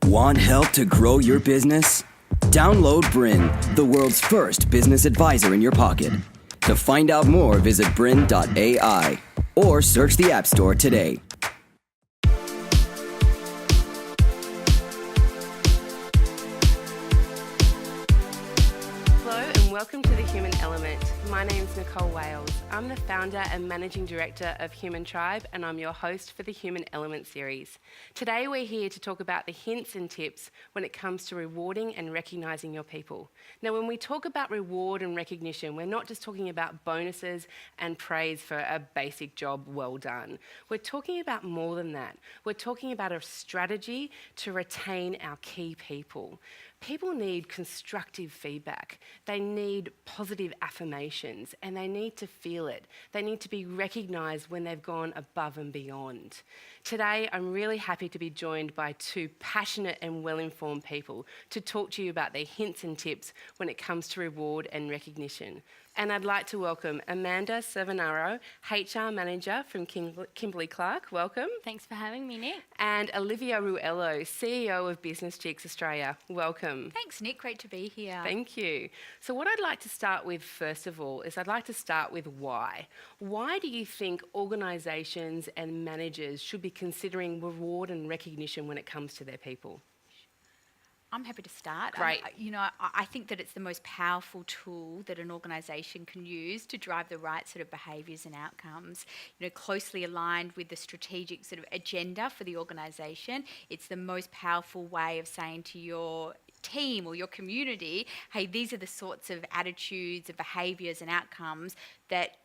Want help to grow your business? Download BRiN, the world's first business advisor in your pocket. To find out more, visit BRiN.ai or search the App Store today. Welcome to The Human Element. My name's Nicole Wales. I'm the founder and managing director of Human Tribe, and I'm your host for the Human Element series. Today we're here to talk about the hints and tips when it comes to rewarding and recognising your people. Now, when we talk about reward and recognition, we're not just talking about bonuses and praise for a basic job well done. We're talking about more than that. We're talking about a strategy to retain our key people. People need constructive feedback. They need positive affirmations, and they need to feel it. They need to be recognised when they've gone above and beyond. Today, I'm really happy to be joined by two passionate and well-informed people to talk to you about their hints and tips when it comes to reward and recognition. And I'd like to welcome Amanda Cervonaro, HR Manager from Kimberly-Clark. Welcome. Thanks for having me, Nick. And Olivia Ruello, CEO of Business Chicks Australia. Welcome. Thanks, Nick. Great to be here. Thank you. So what I'd like to start with, first of all, is I'd like to start with why. Why do you think organisations and managers should be considering reward and recognition when it comes to their people? I'm happy to start. Great. I think that it's the most powerful tool that an organisation can use to drive the right sort of behaviours and outcomes. Closely aligned with the strategic sort of agenda for the organisation. It's the most powerful way of saying to your team or your community, hey, these are the sorts of attitudes and behaviours and outcomes that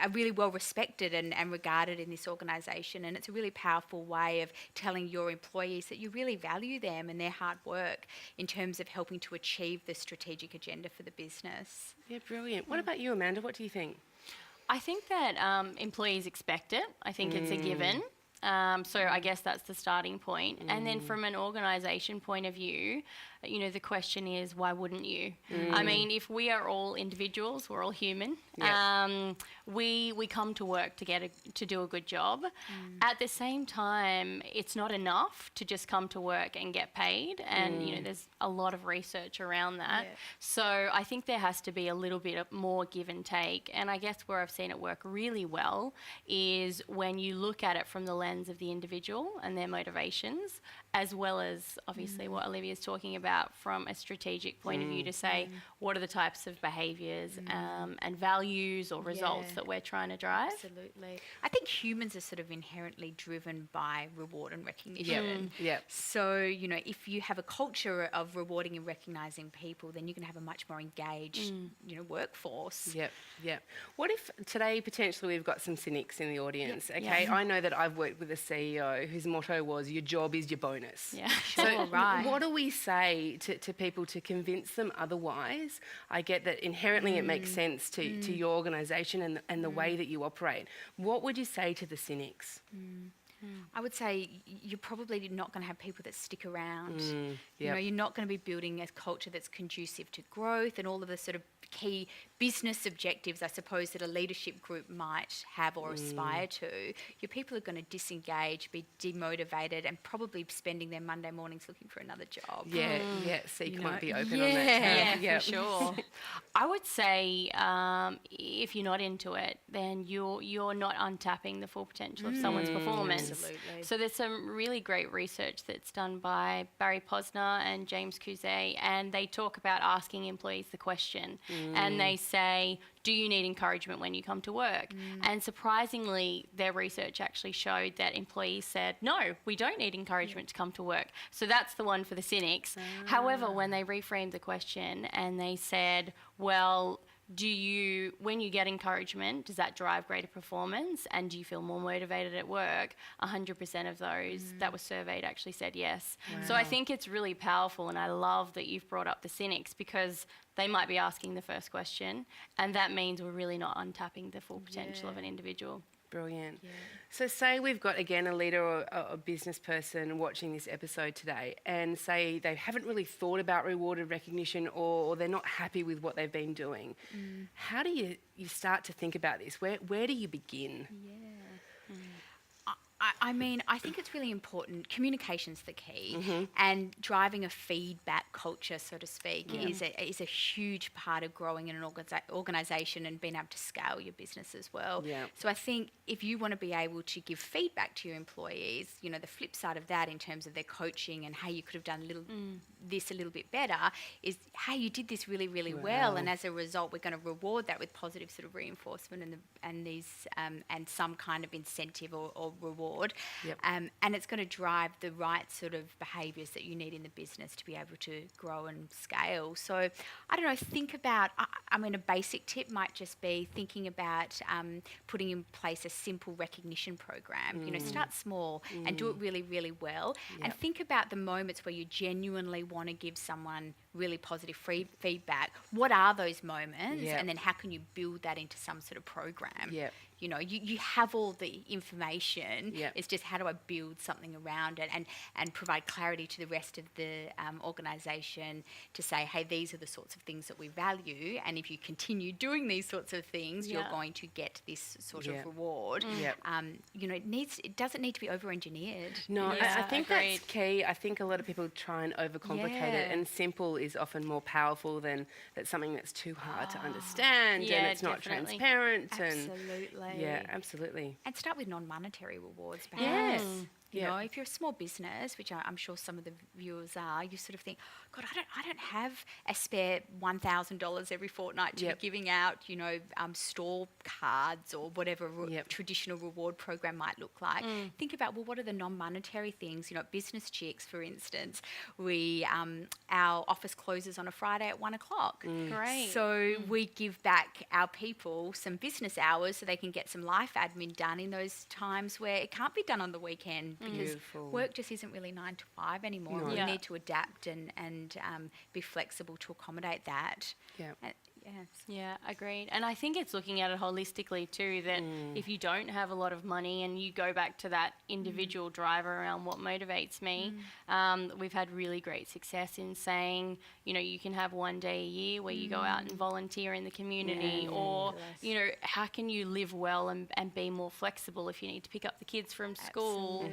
are really well respected and regarded in this organisation, and it's a really powerful way of telling your employees that you really value them and their hard work in terms of helping to achieve the strategic agenda for the business. Yeah, brilliant. What about you, Amanda? What do you think? I think that employees expect it. I think it's a given. So I guess that's the starting point. And then from an organisation point of view, the question is, why wouldn't you? I mean, if we are all individuals, we're all human. Yep. We come to work to do a good job. At the same time, it's not enough to just come to work and get paid. And, there's a lot of research around that. Yeah. So I think there has to be a little bit of more give and take. And I guess where I've seen it work really well is when you look at it from the lens of the individual and their motivations, as well as obviously what Olivia's talking about from a strategic point of view to say, what are the types of behaviours and values or results that we're trying to drive? Absolutely. I think humans are sort of inherently driven by reward and recognition. Yep. So, if you have a culture of rewarding and recognising people, then you can have a much more engaged, workforce. Yep. What if today potentially we've got some cynics in the audience, okay? I know that I've worked with a CEO whose motto was, your job is your bonus. Yeah, sure, so right. What do we say to people to convince them otherwise? I get that inherently it makes sense to your organisation and the way that you operate. What would you say to the cynics? I would say you're probably not going to have people that stick around. Yep. You're not going to be building a culture that's conducive to growth and all of the sort of key business objectives, I suppose, that a leadership group might have or aspire to. Your people are going to disengage, be demotivated, and probably spending their Monday mornings looking for another job. Seek won't be open on that. Yeah, for sure. I would say if you're not into it, then you're not untapping the full potential of someone's performance. Absolutely. So there's some really great research that's done by Barry Posner and James Couzet, and they talk about asking employees the question. And they say, do you need encouragement when you come to work? And surprisingly, their research actually showed that employees said, no, we don't need encouragement to come to work. So that's the one for the cynics. However, when they reframed the question and they said, well, when you get encouragement, does that drive greater performance? And do you feel more motivated at work? 100% of those that were surveyed actually said yes. Wow. So I think it's really powerful, and I love that you've brought up the cynics, because they might be asking the first question, and that means we're really not untapping the full potential of an individual. Brilliant. Yeah. So say we've got, again, a leader or a business person watching this episode today, and say they haven't really thought about rewarded recognition, or they're not happy with what they've been doing. How do you start to think about this? Where do you begin? Yeah. I mean, I think it's really important. Communication's the key, and driving a feedback culture, so to speak, is a huge part of growing in an organisation and being able to scale your business as well. Yeah. So I think if you want to be able to give feedback to your employees, you know, the flip side of that in terms of their coaching and, hey, you could have done this a little bit better, is, hey, you did this really, really well, and as a result, we're going to reward that with positive sort of reinforcement and some kind of incentive or reward. Yep. And it's going to drive the right sort of behaviours that you need in the business to be able to grow and scale. So, I don't know, think about, I mean, a basic tip might just be thinking about putting in place a simple recognition program. You know, start small and do it really, really well. And think about the moments where you genuinely want to give someone really positive feedback. What are those moments? Yep. And then how can you build that into some sort of program? Yep. You know, you have all the information. Yep. It's just how do I build something around it and provide clarity to the rest of the organisation to say, hey, these are the sorts of things that we value, and if you continue doing these sorts of things, you're going to get this sort of reward. Yep. You know, it doesn't need to be over-engineered. No, Yeah, I think agreed. that's key. I think a lot of people try and overcomplicate it, and simple is often more powerful than something that's too hard to understand, Yeah, and it's not definitely. transparent. Absolutely. And yeah, absolutely. And start with non-monetary rewards, Yes. perhaps. You Yeah. know, if you're a small business, which I'm sure some of the viewers are, you sort of think, God, I don't have a spare $1,000 every fortnight to be giving out, you know, store cards or whatever traditional reward program might look like. Think about, well, what are the non-monetary things? You know, at Business Chicks, for instance, our office closes on a Friday at 1 o'clock. Great. So we give back our people some business hours so they can get some life admin done in those times where it can't be done on the weekend because Beautiful. work just isn't really 9 to 5 anymore. No. We Yeah. need to adapt and be flexible to accommodate that. Yeah. Yes. Yeah, agreed. And I think it's looking at it holistically too, that if you don't have a lot of money and you go back to that individual driver around what motivates me, we've had really great success in saying, you know, you can have one day a year where you go out and volunteer in the community, or, you know, how can you live well and be more flexible if you need to pick up the kids from school.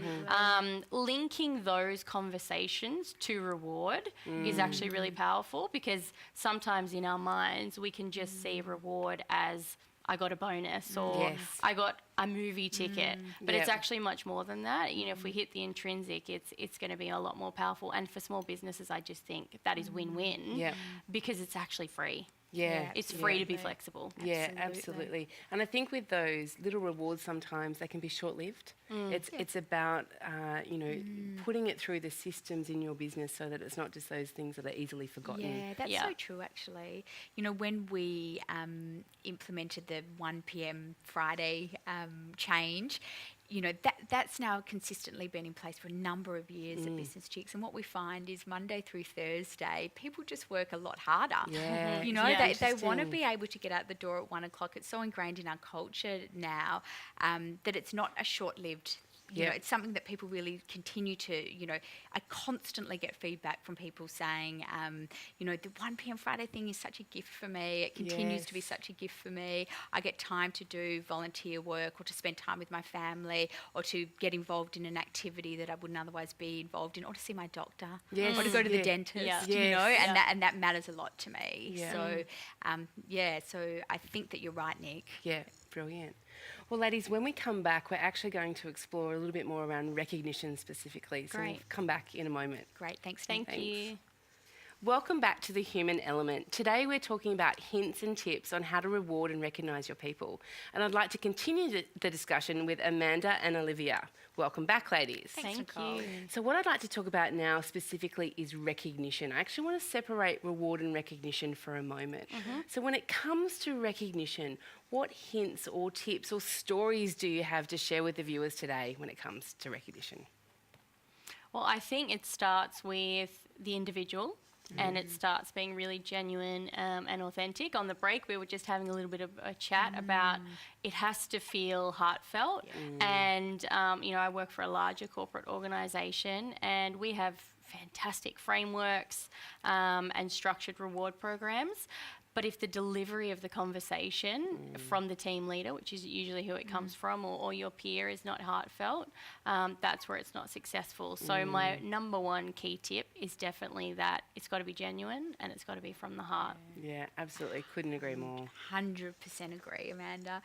Linking those conversations to reward is actually really powerful, because sometimes in our minds we can just see reward as I got a bonus or I got a movie ticket, but it's actually much more than that. You know, if we hit the intrinsic, it's going to be a lot more powerful. And for small businesses, I just think that is win-win because it's actually free. Yeah. It's free to be flexible. Yeah, absolutely. And I think with those little rewards, sometimes they can be short-lived. It's about, you know, putting it through the systems in your business so that it's not just those things that are easily forgotten. Yeah, that's so true, actually. You know, when we implemented the 1 p.m. Friday change, you know, that's now consistently been in place for a number of years at Business Chicks. And what we find is Monday through Thursday, people just work a lot harder. Yeah. You know, Yeah, they want to interesting. be able to get out the door at 1 o'clock. It's so ingrained in our culture now that it's not a short-lived, you know, it's something that people really continue to, you know, I constantly get feedback from people saying, you know, the 1 p.m. Friday thing is such a gift for me. It continues to be such a gift for me. I get time to do volunteer work or to spend time with my family or to get involved in an activity that I wouldn't otherwise be involved in, or to see my doctor or to go to the dentist, you know, and that matters a lot to me. So, so I think that you're right, Nick. Yeah, brilliant. Well, ladies, when we come back, we're actually going to explore a little bit more around recognition specifically. So we'll come back in a moment. Great, thanks. Thank you. Welcome back to The Human Element. Today we're talking about hints and tips on how to reward and recognise your people. And I'd like to continue the discussion with Amanda and Olivia. Welcome back, ladies. Thank you. So what I'd like to talk about now specifically is recognition. I actually want to separate reward and recognition for a moment. So when it comes to recognition, what hints or tips or stories do you have to share with the viewers today when it comes to recognition? Well, I think it starts with the individual. And it starts being really genuine and authentic. On the break, we were just having a little bit of a chat about it has to feel heartfelt. And, you know, I work for a larger corporate organisation, and we have fantastic frameworks and structured reward programs. But if the delivery of the conversation from the team leader, which is usually who it comes from, or your peer, is not heartfelt, that's where it's not successful. So my number one key tip is definitely that it's got to be genuine and it's got to be from the heart. Yeah, absolutely. Couldn't agree more. 100% agree, Amanda.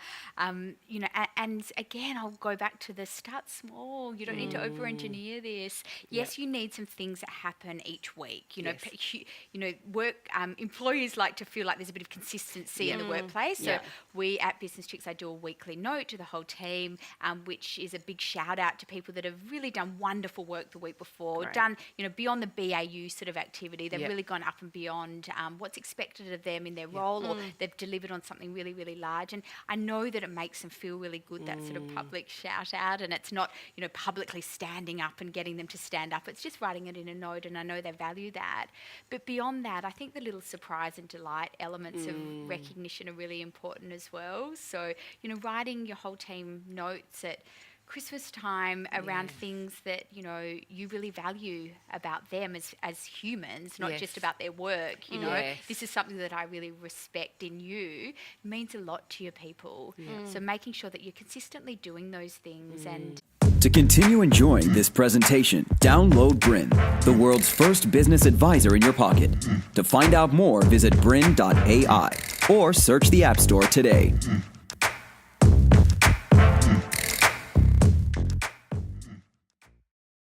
You know, and again, I'll go back to the start small. You don't need to over-engineer this. Yes, you need some things that happen each week. You know, work employees like to feel like there's a bit of consistency in the workplace. So we at Business Chicks, I do a weekly note to the whole team, which is a big shout out to people that have really done wonderful work the week before, done, you know, beyond the BAU sort of activity. They've really gone up and beyond what's expected of them in their role, or they've delivered on something really, really large. And I know that it makes them feel really good, that sort of public shout out, and it's not, you know, publicly standing up and getting them to stand up. It's just writing it in a note, and I know they value that. But beyond that, I think the little surprise and delight elements of recognition are really important as well. So, you know, writing your whole team notes at Christmas time around things that, you know, you really value about them as humans, not just about their work, you know. This is something that I really respect in you. It means a lot to your people. So making sure that you're consistently doing those things. And To continue enjoying this presentation, download BRiN, the world's first business advisor in your pocket. To find out more, visit BRiN.ai or search the App Store today.